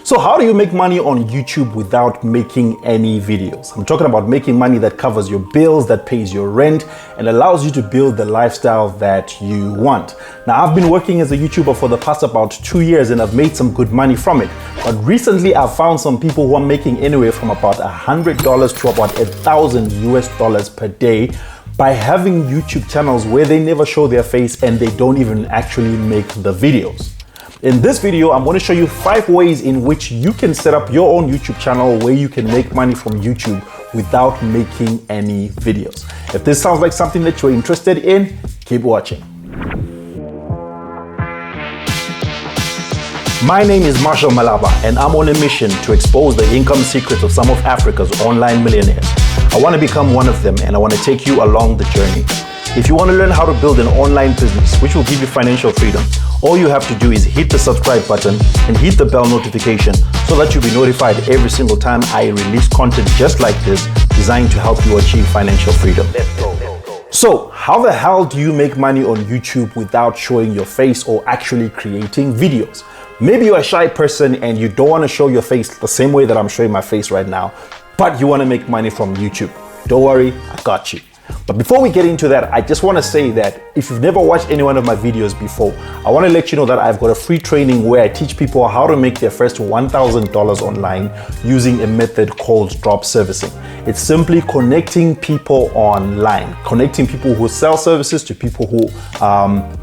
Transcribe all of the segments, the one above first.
So how do you make money on YouTube without making any videos? I'm talking about making money that covers your bills, that pays your rent, and allows you to build the lifestyle that you want. Now, I've been working as a YouTuber for the past about 2 years and I've made some good money from it. But recently I've found some people who are making anywhere from about $100 to about $1,000 per day by having YouTube channels where they never show their face and they don't even actually make the videos. In this video, I'm going to show you 5 ways in which you can set up your own YouTube channel where you can make money from YouTube without making any videos. If this sounds like something that you're interested in, keep watching. My name is Marshall Malaba and I'm on a mission to expose the income secrets of some of Africa's online millionaires. I want to become one of them and I want to take you along the journey. If you want to learn how to build an online business which will give you financial freedom, all you have to do is hit the subscribe button and hit the bell notification so that you'll be notified every single time I release content just like this designed to help you achieve financial freedom. Let's go. So, how the hell do you make money on YouTube without showing your face or actually creating videos? Maybe you're a shy person and you don't want to show your face the same way that I'm showing my face right now, but you want to make money from YouTube. Don't worry, I got you. But before we get into that, I just want to say that if you've never watched any one of my videos before, I want to let you know that I've got a free training where I teach people how to make their first $1,000 online using a method called drop servicing. It's simply connecting people online, connecting people who sell services to people who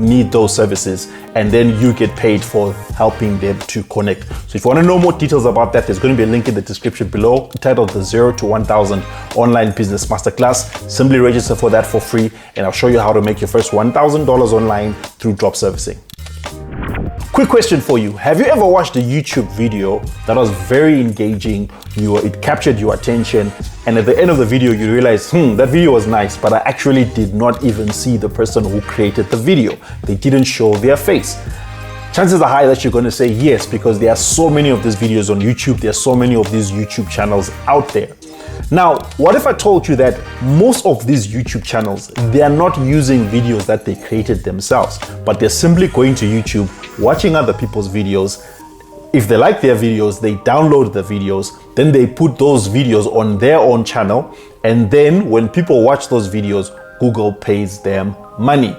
need those services, and then you get paid for helping them to connect. So if you want to know more details about that, there's going to be a link in the description below titled the 0 to 1000 Online Business Masterclass. Simply register for that for free and I'll show you how to make your first $1,000 online through drop servicing. Quick question for you. Have you ever watched a YouTube video that was very engaging, it captured your attention, and at the end of the video you realize, that video was nice, but I actually did not even see the person who created the video. They didn't show their face. Chances are high that you're going to say yes, because there are so many of these videos on YouTube. There are so many of these YouTube channels out there. Now, what if I told you that most of these YouTube channels, they are not using videos that they created themselves, but they're simply going to YouTube, watching other people's videos. If they like their videos, they download the videos, then they put those videos on their own channel, and then when people watch those videos, Google pays them money.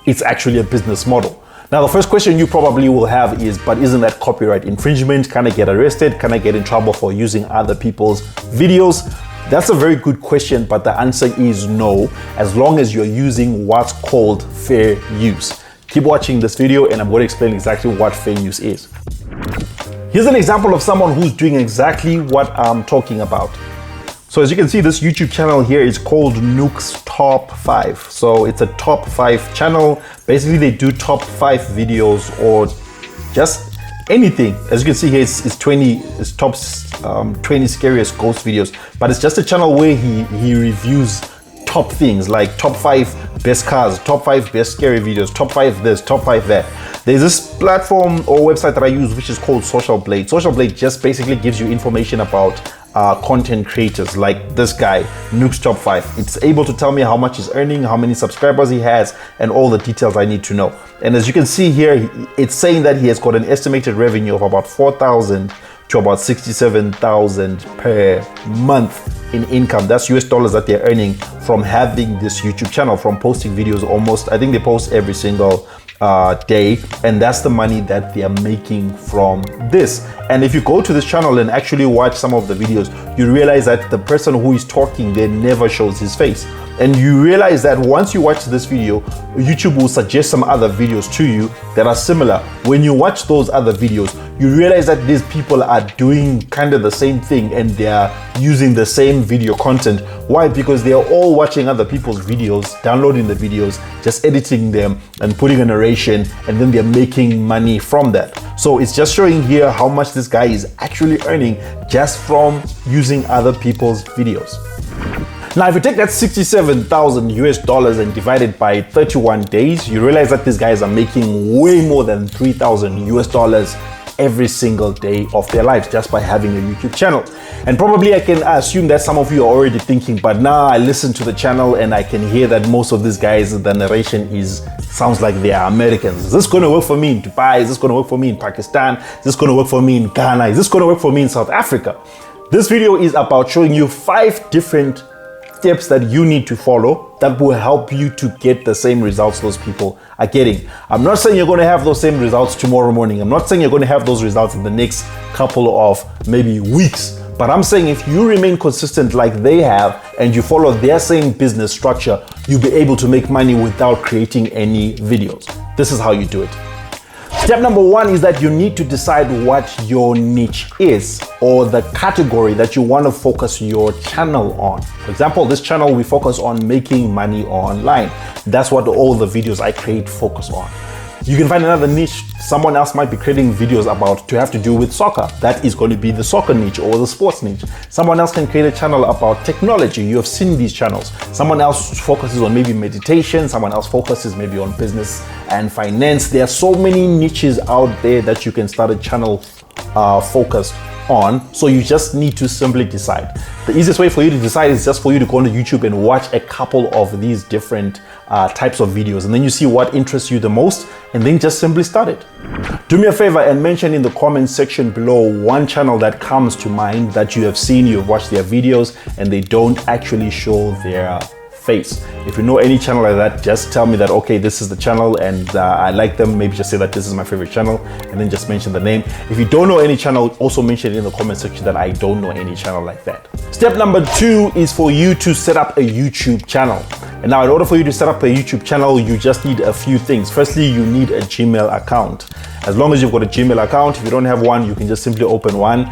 It's actually a business model. Now, the first question you probably will have is, but isn't that copyright infringement? Can I get arrested? Can I get in trouble for using other people's videos? That's a very good question, but the answer is no, as long as you're using what's called fair use. Keep watching this video and I'm going to explain exactly what fair use is. Here's an example of someone who's doing exactly what I'm talking about. So as you can see, this YouTube channel here is called Nook's Top 5. So it's a top 5 channel. Basically, they do top 5 videos or just anything. As you can see here, it's top 20 scariest ghost videos. But it's just a channel where he reviews top things like top 5 best cars, top 5 best scary videos, top 5 this, top 5 that. There's this platform or website that I use which is called Social Blade. Social Blade just basically gives you information about content creators like this guy, Nook's Top 5. It's able to tell me how much he's earning, how many subscribers he has, and all the details I need to know. And as you can see here, it's saying that he has got an estimated revenue of about 4,000 to about 67,000 per month in income. That's US dollars that they're earning from having this YouTube channel, from posting videos almost, I think they post every single day, and that's the money that they are making from this. And if you go to this channel and actually watch some of the videos, you realize that the person who is talking there never shows his face. And you realize that once you watch this video, YouTube will suggest some other videos to you that are similar. When you watch those other videos, you realize that these people are doing kind of the same thing and they are using the same video content. Why? Because they are all watching other people's videos, downloading the videos, just editing them and putting a narration, and then they're making money from that. So it's just showing here how much this guy is actually earning just from using other people's videos. Now, if you take that 67,000 US dollars and divide it by 31 days, you realize that these guys are making way more than 3,000 US dollars every single day of their lives just by having a YouTube channel. And probably I can assume that some of you are already thinking, but now I listen to the channel and I can hear that most of these guys, the narration sounds like they are Americans. Is this going to work for me in Dubai? Is this going to work for me in Pakistan? Is this going to work for me in Ghana? Is this going to work for me in South Africa? This video is about showing you 5 different steps that you need to follow that will help you to get the same results those people are getting. I'm not saying you're going to have those same results tomorrow morning. I'm not saying you're going to have those results in the next couple of maybe weeks. But I'm saying if you remain consistent like they have and you follow their same business structure, you'll be able to make money without creating any videos. This is how you do it. Step number 1 is that you need to decide what your niche is, or the category that you want to focus your channel on. For example, this channel, we focus on making money online. That's what all the videos I create focus on. You can find another niche. Someone else might be creating videos about to have to do with soccer. That is going to be the soccer niche or the sports niche. Someone else can create a channel about technology. You have seen these channels. Someone else focuses on maybe meditation. Someone else focuses maybe on business and finance. There are so many niches out there that you can start a channel focused on. So you just need to simply decide. The easiest way for you to decide is just for you to go onto YouTube and watch a couple of these different types of videos, and then you see what interests you the most, and then just simply start it. Do me a favor and mention in the comment section below one channel that comes to mind that you have seen, you've watched their videos, and they don't actually show their face. If you know any channel like that, just tell me that, okay, this is the channel and I like them. Maybe just say that this is my favorite channel and then just mention the name. If you don't know any channel, also mention it in the comment section that I don't know any channel like that. Step number 2 is for you to set up a YouTube channel. And now in order for you to set up a YouTube channel, you just need a few things. Firstly, you need a Gmail account. As long as you've got a Gmail account, if you don't have one, you can just simply open one.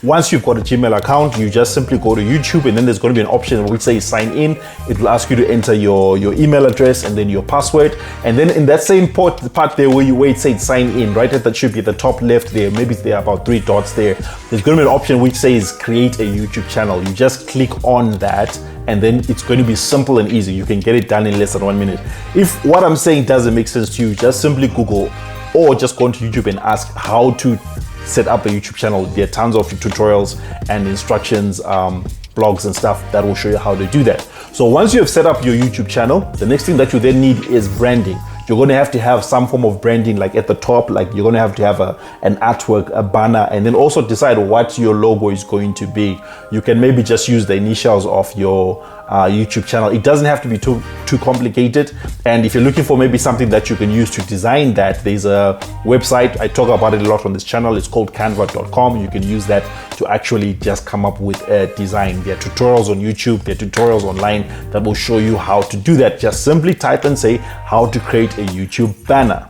Once you've got a Gmail account, you just simply go to YouTube, and then there's going to be an option which says sign in. It will ask you to enter your email address and then your password. And then in that same part there where it says sign in, right at that should be the top left there, maybe there are about 3 dots there. There's going to be an option which says create a YouTube channel. You just click on that, and then it's going to be simple and easy. You can get it done in less than 1 minute. If what I'm saying doesn't make sense to you, just simply Google or just go onto YouTube and ask how to set up a YouTube channel. There are tons of tutorials and instructions, blogs and stuff that will show you how to do that. So once you have set up your YouTube channel, the next thing that you then need is branding. You're going to have some form of branding, like at the top, like you're going to have an artwork, a banner, and then also decide what your logo is going to be. You can maybe just use the initials of your YouTube channel. It doesn't have to be too complicated. And if you're looking for maybe something that you can use to design that, there's a website, I talk about it a lot on this channel. It's called canva.com. You can use that to actually just come up with a design. There are tutorials on YouTube, there are tutorials online that will show you how to do that. Just simply type and say how to create a YouTube banner.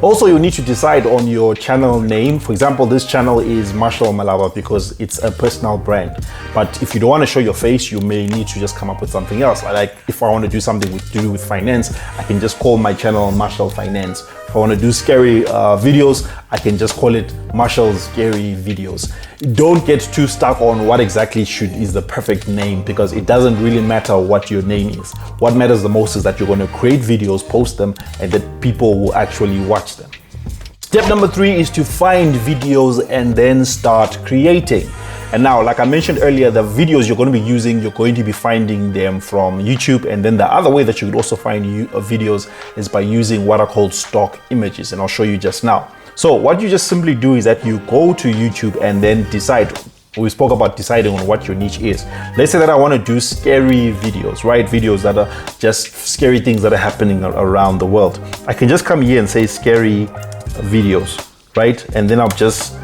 Also, you need to decide on your channel name. For example, this channel is Marshall Malaba because it's a personal brand. But if you don't want to show your face, you may need to just come up with something else. Like if I want to do something to do with finance, I can just call my channel Marshall Finance. If I want to do scary videos, I can just call it Marshall's Scary Videos. Don't get too stuck on what exactly is the perfect name, because it doesn't really matter what your name is. What matters the most is that you're going to create videos, post them, and that people will actually watch them. Step number 3 is to find videos and then start creating. And now, like I mentioned earlier, the videos you're going to be using, you're going to be finding them from YouTube. And then the other way that you could also find videos is by using what are called stock images. And I'll show you just now. So what you just simply do is that you go to YouTube and then decide. We spoke about deciding on what your niche is. Let's say that I want to do scary videos, right? Videos that are just scary things that are happening around the world. I can just come here and say scary videos, right? And then I'll just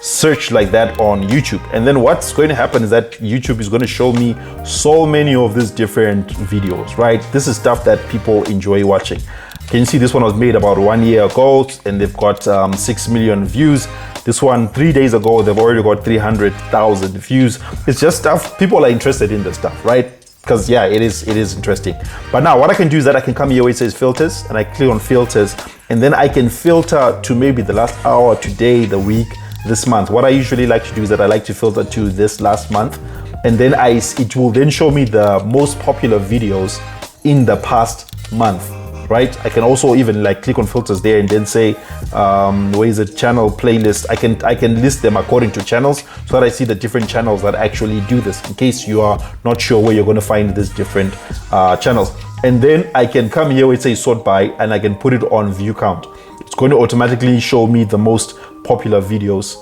search like that on YouTube. And then what's going to happen is that YouTube is going to show me so many of these different videos, right? This is stuff that people enjoy watching. Can you see this one was made about 1 year ago and they've got 6 million views. This one 3 days ago, they've already got 300,000 views. It's just stuff, people are interested in this stuff, right? Because yeah, it is interesting. But now what I can do is that I can come here where it says filters, and I click on filters, and then I can filter to maybe the last hour, today, the week, this month. What I usually like to do is that I like to filter to this last month, and then it will then show me the most popular videos in the past month. right? I can also even like click on filters there and then say, where is it, channel playlist. I can list them according to channels so that I see the different channels that actually do this, in case you are not sure where you're going to find these different channels. And then I can come here where it says sort by, and I can put it on view count. It's going to automatically show me the most popular videos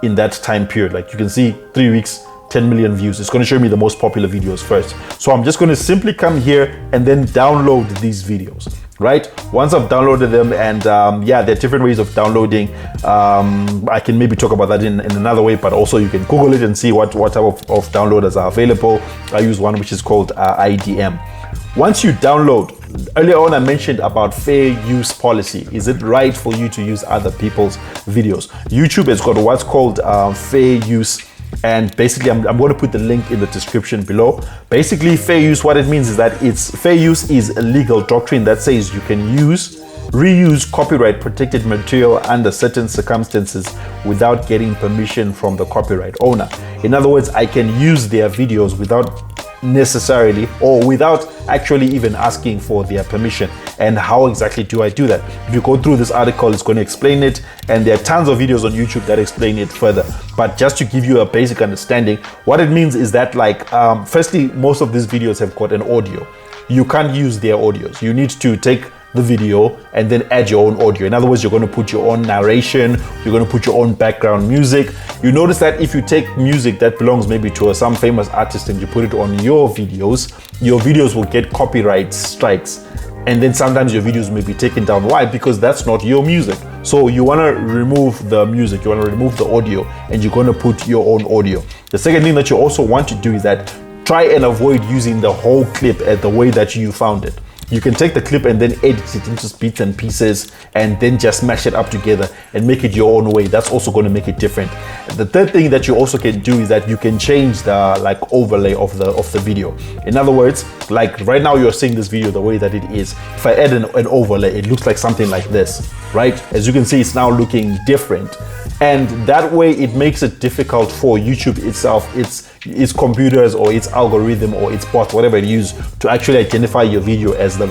in that time period. Like you can see 3 weeks, 10 million views. It's going to show me the most popular videos first. So I'm just going to simply come here and then download these videos, right? Once I've downloaded them, and yeah, there are different ways of downloading. I can maybe talk about that in another way, but also you can Google it and see what type of downloaders are available. I use one which is called IDM. Once you download, earlier on I mentioned about fair use policy. Is it right for you to use other people's videos? YouTube has got what's called fair use, and basically I'm going to put the link in the description below. Basically, fair use, what it means is that fair use is a legal doctrine that says you can reuse copyright protected material under certain circumstances without getting permission from the copyright owner. In other words, I can use their videos without necessarily, or without actually even asking for their permission. And how exactly do I do that? If you go through this article, it's going to explain it, and there are tons of videos on YouTube that explain it further. But just to give you a basic understanding, what it means is that, like, firstly, most of these videos have got an audio. You can't use their audios. You need to take the video and then add your own audio. In other words, you're going to put your own narration, you're going to put your own background music. You notice that if you take music that belongs maybe to some famous artist and you put it on your videos will get copyright strikes. And then sometimes your videos may be taken down. Why? Because that's not your music. So you want to remove the music, you want to remove the audio, and you're going to put your own audio. The second thing that you also want to do is that try and avoid using the whole clip at the way that you found it. You can take the clip and then edit it into bits and pieces and then just mash it up together and make it your own way. That's also going to make it different. The third thing that you also can do is that you can change the overlay of the video. In other words, like right now you're seeing this video the way that it is. If I add an overlay, it looks like something like this, right? As you can see, it's now looking different. And that way it makes it difficult for YouTube itself, its computers or its algorithm or its bot, whatever it uses, to actually identify your video as the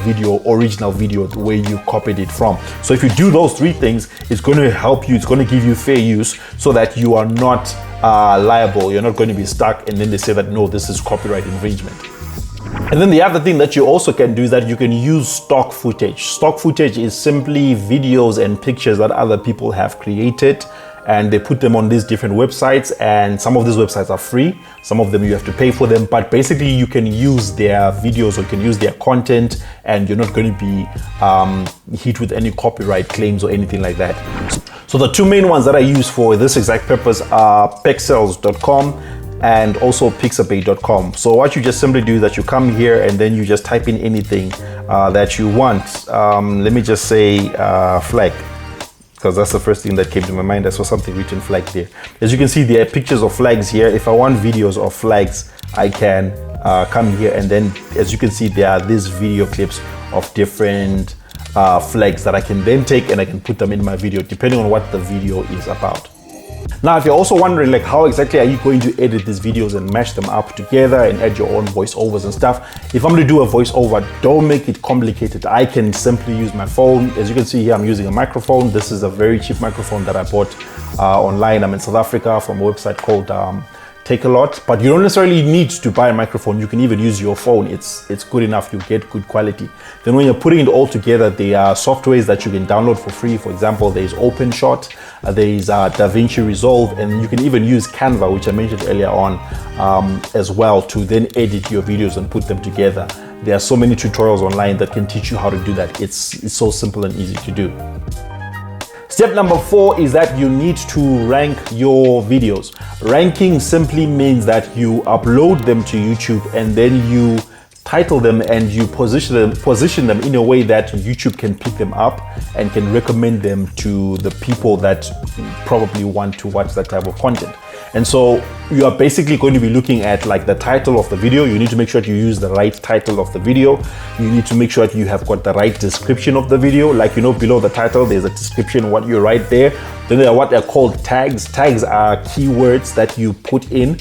original video, the way you copied it from. So if you do those three things, it's going to help you, it's going to give you fair use so that you are not liable, you're not going to be stuck and then they say that no, this is copyright infringement. And then the other thing that you also can do is that you can use stock footage. Stock footage is simply videos and pictures that other people have created, and they put them on these different websites, and some of these websites are free, some of them you have to pay for them, but basically you can use their videos or you can use their content and you're not going to be hit with any copyright claims or anything like that. So the two main ones that I use for this exact purpose are pexels.com and also pixabay.com. So what you just simply do is that you come here and then you just type in anything that you want. Let me just say flag, because that's the first thing that came to my mind. I saw something written flag there. As you can see, there are pictures of flags here. If I want videos of flags, I can come here, and then as you can see, there are these video clips of different flags that I can then take and I can put them in my video depending on what the video is about. Now, if you're also wondering, like, how exactly are you going to edit these videos and mash them up together and add your own voiceovers and stuff? If I'm going to do a voiceover, don't make it complicated. I can simply use my phone. As you can see here, I'm using a microphone. This is a very cheap microphone that I bought online. I'm in South Africa from a website called Take a Lot, but you don't necessarily need to buy a microphone. You can even use your phone. It's good enough. You get good quality. Then when you're putting it all together, there are softwares that you can download for free. For example, there's OpenShot, there's DaVinci Resolve, and you can even use Canva, which I mentioned earlier on, as well, to then edit your videos and put them together. There are so many tutorials online that can teach you how to do that. It's so simple and easy to do. Step number 4 is that you need to rank your videos. Ranking simply means that you upload them to YouTube and then you title them and you position them in a way that YouTube can pick them up and can recommend them to the people that probably want to watch that type of content. And so you are basically going to be looking at like the title of the video. You need to make sure that you use the right title of the video. You need to make sure that you have got the right description of the video. Like, you know, below the title, there's a description, what you write there. Then there are what they're called tags. Tags are keywords that you put in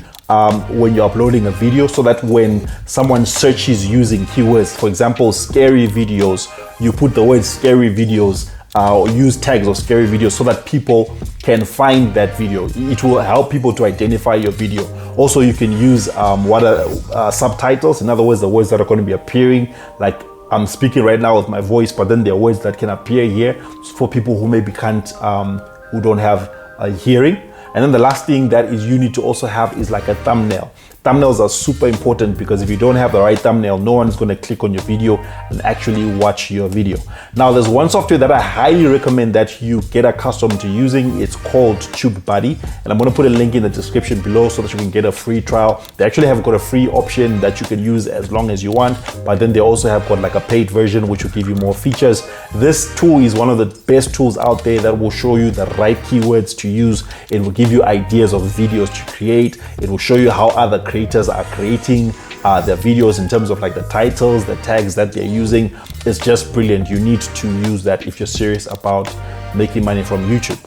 when you're uploading a video, so that when someone searches using keywords, for example, scary videos, you put the word scary videos or use tags of scary videos so that people can find that video. It will help people to identify your video. Also, you can use subtitles. In other words, the words that are going to be appearing, like I'm speaking right now with my voice, but then there are words that can appear here for people who maybe can't, who don't have a hearing. And then the last thing that is you need to also have is like a thumbnail. Thumbnails are super important because if you don't have the right thumbnail, no one's going to click on your video and actually watch your video. Now, there's one software that I highly recommend that you get accustomed to using. It's called TubeBuddy, and I'm going to put a link in the description below so that you can get a free trial. They actually have got a free option that you can use as long as you want, but then they also have got like a paid version which will give you more features. This tool is one of the best tools out there that will show you the right keywords to use. It will give you ideas of videos to create. It will show you how other creators are creating their videos in terms of like the titles, the tags that they're using. It's just brilliant. You need to use that if you're serious about making money from YouTube.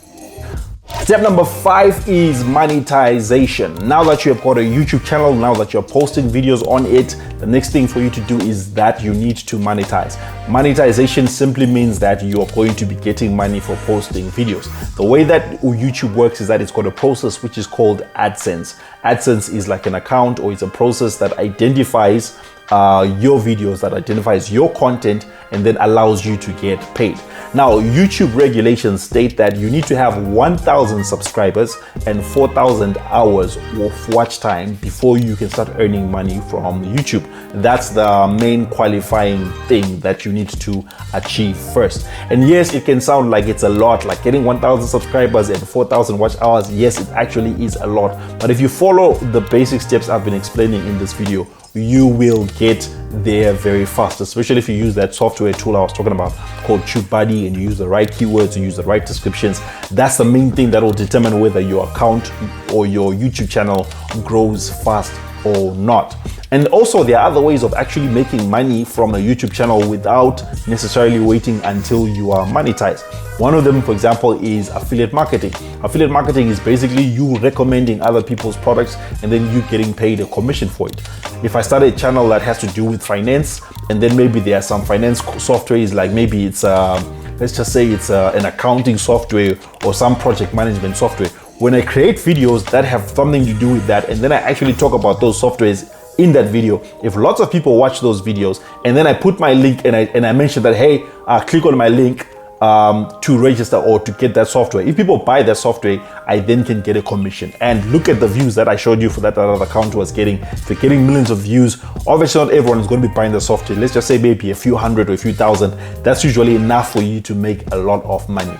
Step number 5 is monetization. Now that you have got a YouTube channel, now that you're posting videos on it, the next thing for you to do is that you need to monetize. Monetization simply means that you are going to be getting money for posting videos. The way that YouTube works is that it's got a process which is called AdSense. AdSense is like an account, or it's a process that identifies your videos, that identifies your content, and then allows you to get paid. Now, YouTube regulations state that you need to have 1,000 subscribers and 4,000 hours of watch time before you can start earning money from YouTube. That's the main qualifying thing that you need to achieve first. And yes, it can sound like it's a lot, like getting 1,000 subscribers and 4,000 watch hours. Yes, it actually is a lot. But if you follow the basic steps I've been explaining in this video, you will get there very fast, especially if you use that software tool I was talking about called TubeBuddy, and you use the right keywords, you use the right descriptions. That's the main thing that will determine whether your account or your YouTube channel grows fast or not. And also, there are other ways of actually making money from a YouTube channel without necessarily waiting until you are monetized. One of them, for example, is affiliate marketing. Affiliate marketing is basically you recommending other people's products and then you getting paid a commission for it. If I start a channel that has to do with finance, and then maybe there are some finance softwares, like maybe it's let's just say it's an accounting software or some project management software. When I create videos that have something to do with that, and then I actually talk about those softwares in that video, if lots of people watch those videos and then I put my link and I mention that, hey, click on my link to register or to get that software. If people buy that software, I then can get a commission. And look at the views that I showed you for that other account was getting. If you're getting millions of views, obviously not everyone is going to be buying the software. Let's just say maybe a few hundred or a few thousand. That's usually enough for you to make a lot of money.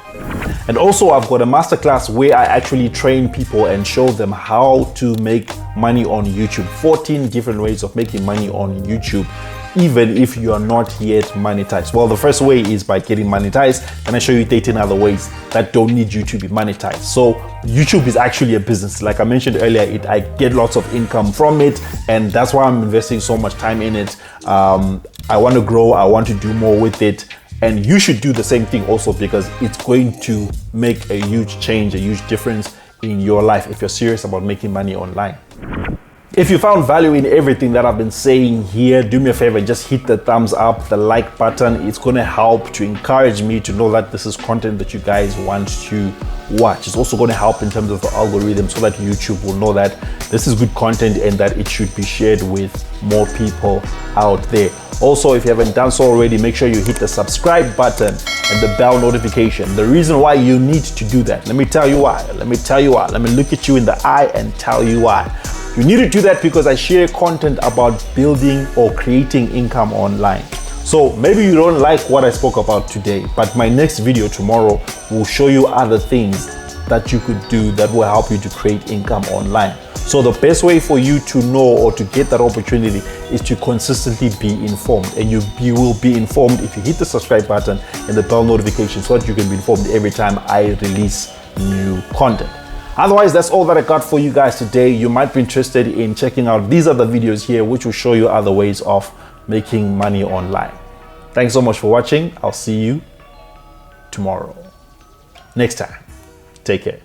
And also, I've got a masterclass where I actually train people and show them how to make money on YouTube. 14 different ways of making money on YouTube, even if you are not yet monetized. Well, the first way is by getting monetized, and I show you 13 other ways that don't need you to be monetized. So YouTube is actually a business. Like I mentioned earlier, I get lots of income from it, and that's why I'm investing so much time in it. I want to grow, I want to do more with it. And you should do the same thing also, because it's going to make a huge change, a huge difference in your life if you're serious about making money online. If you found value in everything that I've been saying here, do me a favor, just hit the thumbs up, the like button. It's going to help to encourage me to know that this is content that you guys want to watch. It's also going to help in terms of the algorithm so that YouTube will know that this is good content and that it should be shared with more people out there. Also, if you haven't done so already, make sure you hit the subscribe button and the bell notification. The reason why you need to do that, let me tell you why. Let me look at you in the eye and tell you why. You need to do that because I share content about building or creating income online. So maybe you don't like what I spoke about today, but my next video tomorrow will show you other things that you could do that will help you to create income online. So the best way for you to know or to get that opportunity is to consistently be informed, and you will be informed if you hit the subscribe button and the bell notification so that you can be informed every time I release new content. Otherwise, that's all that I got for you guys today. You might be interested in checking out these other videos here, which will show you other ways of making money online. Thanks so much for watching. I'll see you tomorrow. Next time. Take care.